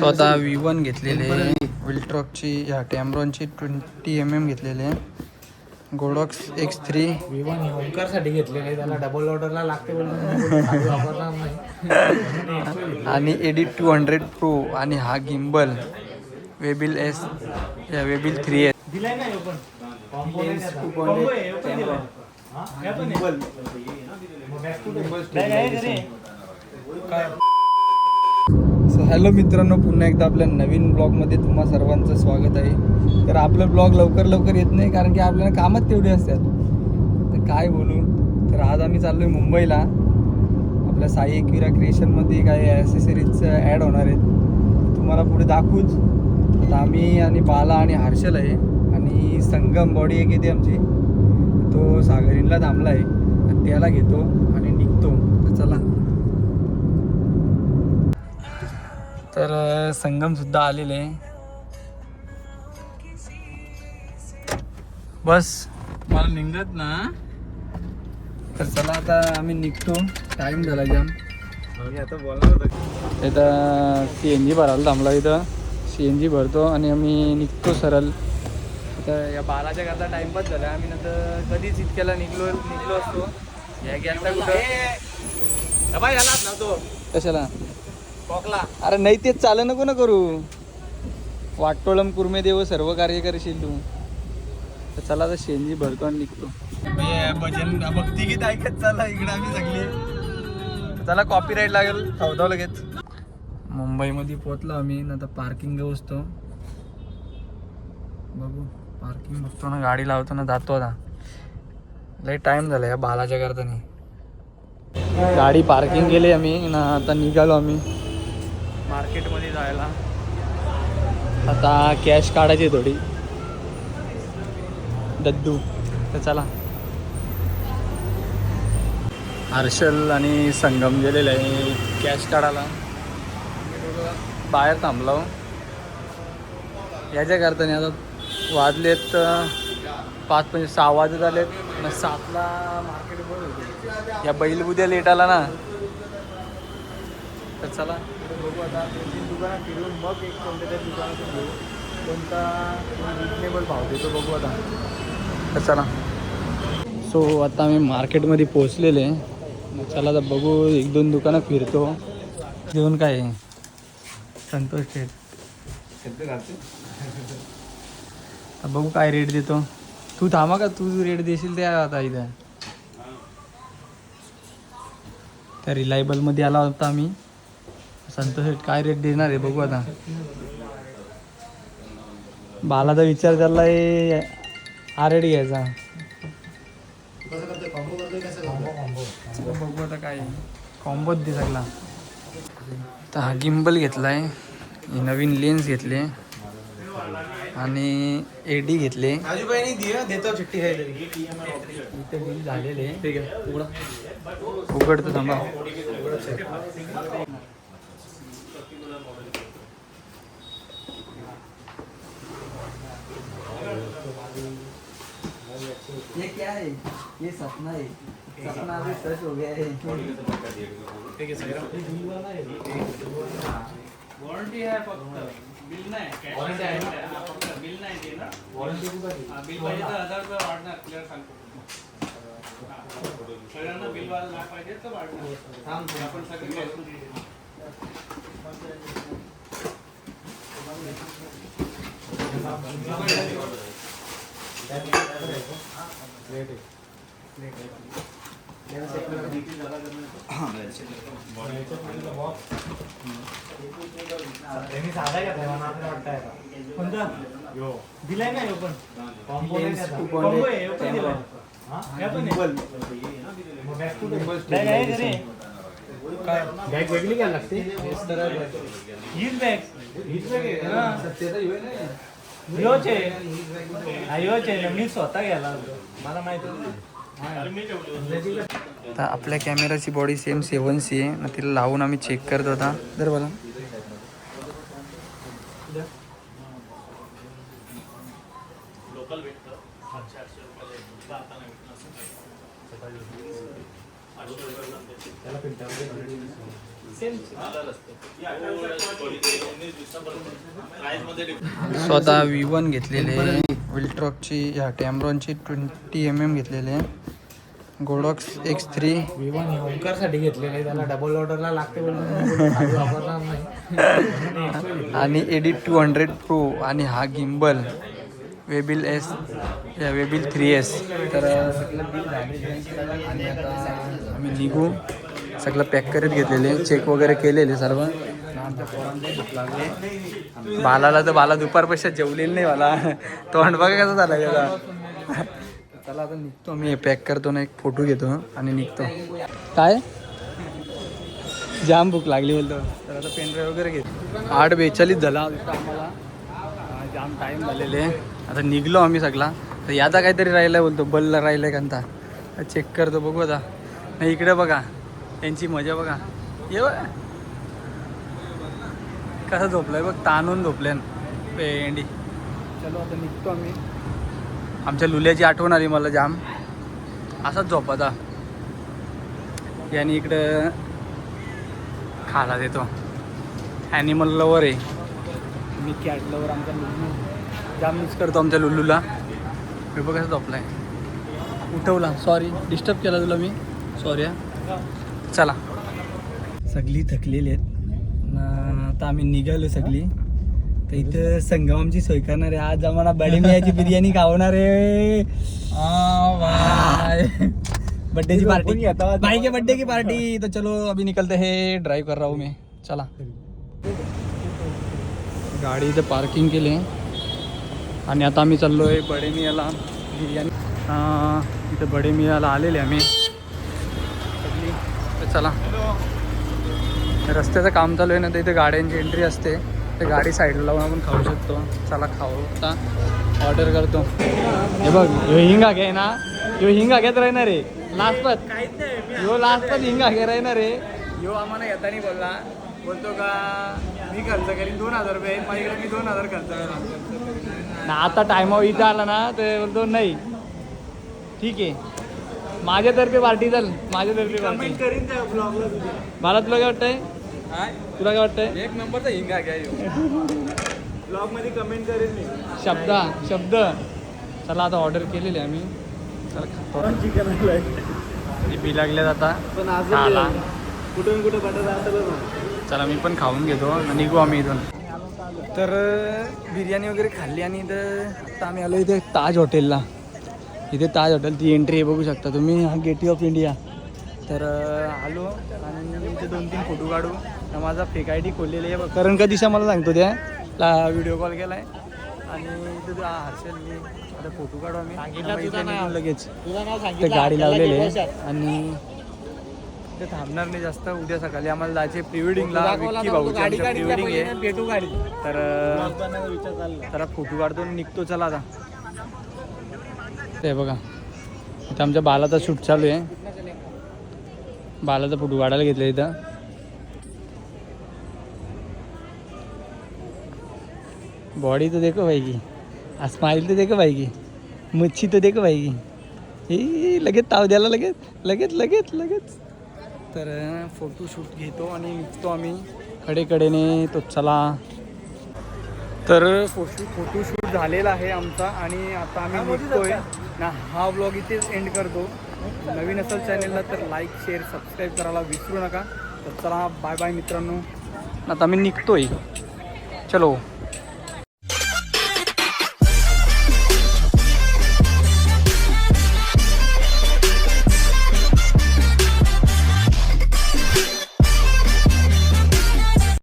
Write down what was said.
स्वतः V1 घेतलेले, विल्ट्रॉकची ह्या टॅमरॉनची 20mm घेतलेले, गोडॉक्स X3 V1 ओमकारसाठी घेतलेले, त्याला डबल ऑर्डरला लागते वापरणार नाही. आणि एडिट 200 Pro आणि हा गिम्बल वेबिल वेबिल 3S. दिलाय ना पण सो हॅलो मित्रांनो, पुन्हा एकदा आपल्या नवीन ब्लॉगमध्ये तुम्हा सर्वांचं स्वागत आहे. तर आपलं ब्लॉग लवकर येत नाही कारण की आपल्याला कामच तेवढी असतात. तर काय बोलू, तर आज आम्ही चाललो आहे मुंबईला. आपल्या साई एकविरा क्रिएशनमध्ये काही ॲसेसरीज ॲड होणार आहेत, तुम्हाला पुढे दाखवूच. आता आम्ही आणि बाला आणि हर्षल आहे आणि संगम बॉडी एक येते आमची, तो सागरीनला थांबला आहे, त्याला घेतो आणि निघतो. तर चला. तर संगमसुद्धा आलेले आहे. बस मला निघत ना, तर चला आता आम्ही निघतो. टाईम झाला जाम. आता बोलणार होतं इथं CNG भरायला थांबला. इथं CNG भरतो आणि आम्ही निघतो सरळ. तर या बालाच्या करता टाईमपास झाला. आम्ही नंतर कधीच इतक्याला निघलो असतो. या गॅसला कुठं बाई याला नव्हतो कशाला कॉकला. अरे नाही, तेच चालं नको ना करू. वाटोळम कुर्मे देव सर्व कार्य करशील तू. तर चला आता CNG भरतो आणि निघतो. भजन भक्ती गीत ऐकत चला इकडे आम्ही सगळे. चला कॉपीराईट लागेल, धावतो लगेच. मुंबईमध्ये पोहोचलो आम्ही. नंतर पार्किंग बसतो, बघू पार्किंग बघतो ना, गाडी लावतो ना, जातो. आता लई टाईम झाला या बालाच्या करताना. गाडी पार्किंग केली आम्ही ना, आता निघालो आम्ही मार्केटमध्ये जायला. आता कॅश काढायची थोडी दद्दू. तर चला. हर्षल आणि संगम गेलेले आहे कॅश काढायला. बाहेर थांबलो याच्या करताना. आता वाजलेत 5:06 वाजत आलेत ना. 7ला मार्केट बंद होते. या बैल उद्या लेट आला ना. तर चला बघू आता 2-3 दुकानात फिरून मग एक कोणत्या तरी दुकानातून घेऊ. कोणता रिजनेबल भाव देतो बघू आता. तर चला. सो आता आम्ही मार्केटमध्ये पोचलेले. मग चला आता बघू, 1-2 दुकानं फिरतो. देऊन काय संतोष शेठ बघू काय रेट देतो. तू थांबा का, तू रेट देशील त्या आता. इथं त्या रिलायबलमध्ये आला होता आम्ही. संतोष शेठ काय रेट देणार आहे बघू आता. बालाचा विचार चाललाय हा रेट घ्यायचा. बघू आता काय कॉम्बोच दे सगळा. तर हा गिम्बल घेतलाय, नवीन लेन्स घेतले आणि AD घेतले. देतो चिठ्ठी इथे बिल झालेले. उघडतो थांबा. ये क्या है? ये सपना है. सपना अभी सच हो गया है. वॉरंटी है फक्त, बिल नाही. वॉरंटी आहे फक्त, बिल नाही देणार. वॉरंटी बिल पाहिजे तर 1000 रुपये वाढणार. क्लिअर सांगतो. सगळ्यांना बिल वाढ पाहिजे तर वाढणार. आपण सगळे दिलाय ना पण बॅग वेगळी घ्यायला लागते. हीच बॅग मी स्वतः घ्यायला मला माहिती. तर आपल्या कॅमेराची बॉडी सेम 7C आहे ना. तिला लावून आम्ही चेक करत होता. तर बघा स्वतः V1 घेतलेले, विल्ट्रॉकची ह्या टॅमरॉनची 20 mm घेतलेले, गोडॉक्स X3 V1 ओंकारसाठी घेतलेलं आहे, त्याला डबल ऑर्डरला लागते बोलून साधी वापरणार नाही. आणि एडिट 200 Pro आणि हा गिम्बल वेबिल S या वेबिल 3S. तर सगळं बिल झाले आणि आता आम्ही निघू. सगळं पॅक करत घेतलेले, चेक वगैरे केलेले सर्व. आमच्या पोरांना भूक लागली. बालाला तर बाला दुपारपेक्षा जेवलेलं नाही. मला तोंड बघा कसं झालं त्याचा. चला आता निघतो मी. पॅक करतो ना, एक फोटो घेतो आणि निघतो. काय जाम भूक लागली बोलतो. तर आता पेनड्राईव्ह वगैरे घेतो. 8:42 झाला आम्हाला. जाम टाईम झालेले. आता निघलो आम्ही सगळा. तर याचा काहीतरी राहिलं आहे बोलतो, बल्ला राहिलं आहे कांता. चेक करतो बघू आता. नाही इकडे बघा, त्यांची मजा बघा. ये बघा कसं झोपलं आहे बघ, ताणून झोपल्यान पेंडी. चलो आता निघतो आम्ही. आमच्या लुल्याची आठवण आली मला जाम. असाच झोपाचा. याने इकडं खायला देतो. ॲनिमल लवर आहे मी, कॅट लवर. आमचा लुल्लू जाम मिस करतो आमच्या लुल्लूला. मी बघ कसं झोपला आहे. उठवला, सॉरी डिस्टर्ब केला तुला मी, सॉरी. चला सगळी थकलेली आहेत ना. आता आम्ही निघालो सगळी. तर इथं संगमाची सोय करणार आहे. आज आम्हाला बडी मियाची बिर्याणी खावणार आहे. बर्थडे की पार्टी, भाई के बर्थडे की पार्टी. तो चलो अभी निकलते हैं. ड्राइव कर रहा हूँ मैं. चला. गाडी इथं पार्किंग केली आणि आता आम्ही चाललो आहे बडे मियाला बिर्याणी. इथं बडे मियाला आलेले आम्ही. तर चला. रस्त्याचं काम चालू आहे ना, तर इथे गाड्यांची एंट्री असते. ते गाडी साईडला लावून आपण खाऊ शकतो. चला खाऊ. आता ऑर्डर करतो. हे बघ, ह्यो हिंगा घे ना, ह्यो हिंगा घेत राहणार रे लास्टपत. ह्यो लास्टपत हिंगा घे राहणार रे. ह्यो आम्हाला येताना बोलतो का मी खर्च करीन 2000 रुपये. माझ्याकडे मी 2000 खर्च करा ना. आता टायमावर इथं आला ना तर बोलतो नाही ठीक आहे, माझ्यातर्फे पार्टी चल. माझ्यातर्फे कमेंट करीन त्या ब्लॉगला. मला तुला काय वाटतंय? तुला काय वाटतंय? 1 नंबरचा हिंगा घ्या ब्लॉग मध्ये कमेंट करेन मी. शब्द. चला आता ऑर्डर केलेली आम्ही. चला चिकन बी लागल्यात आता. कुठून कुठे बटाटा. चला मी पण खाऊन घेतो आणि निघू आम्ही इथून. तर बिर्याणी वगैरे खाल्ली आणि इथं आता आम्ही आलो इथे ताज हॉटेलला. इथे ताज हॉटेल ती एंट्री आहे, बघू शकता तुम्ही. हा गेटवे ऑफ इंडिया. तर आलो आणि इथे 2-3 फोटो काढू. तर माझा फेक ID खोललेली आहे. कारण का दिशा मला सांगतो त्या व्हिडिओ कॉल केला आहे. आणि इथं हर्षल मी आता फोटो काढू आम्ही लगेच. ते गाडी लावलेली आहे आणि ते थांबणार नाही जास्त. उद्या सकाळी आम्हाला जायचे प्री वेडिंगला. विक्की भाऊची प्री वेडिंग आहे. तर जरा फोटो काढतो निघतो. चला आता. ते बघा इथं आमच्या बालाचा शूट चालू आहे. बालाचा फोटो काढायला घेतला इथं. बॉडी तो देखो भाई की, स्माइल तो देखो भाई की, मच्छी तो देखो भाई की. हे लगेच ताव द्यायला लगेच. तर फोटोशूट घेतो आणि निघतो आम्ही कडेकडेने. तो चला. तर फोटोशूट झालेला आहे आमचा आणि आता आम्ही निघतोय ना. हा ब्लॉग इथेच एंड करतो. नवीन असेल चॅनलला तर लाईक शेअर सबस्क्राईब करायला विसरू नका. तर चला बाय बाय मित्रांनो. आता आम्ही निघतोय. चलो.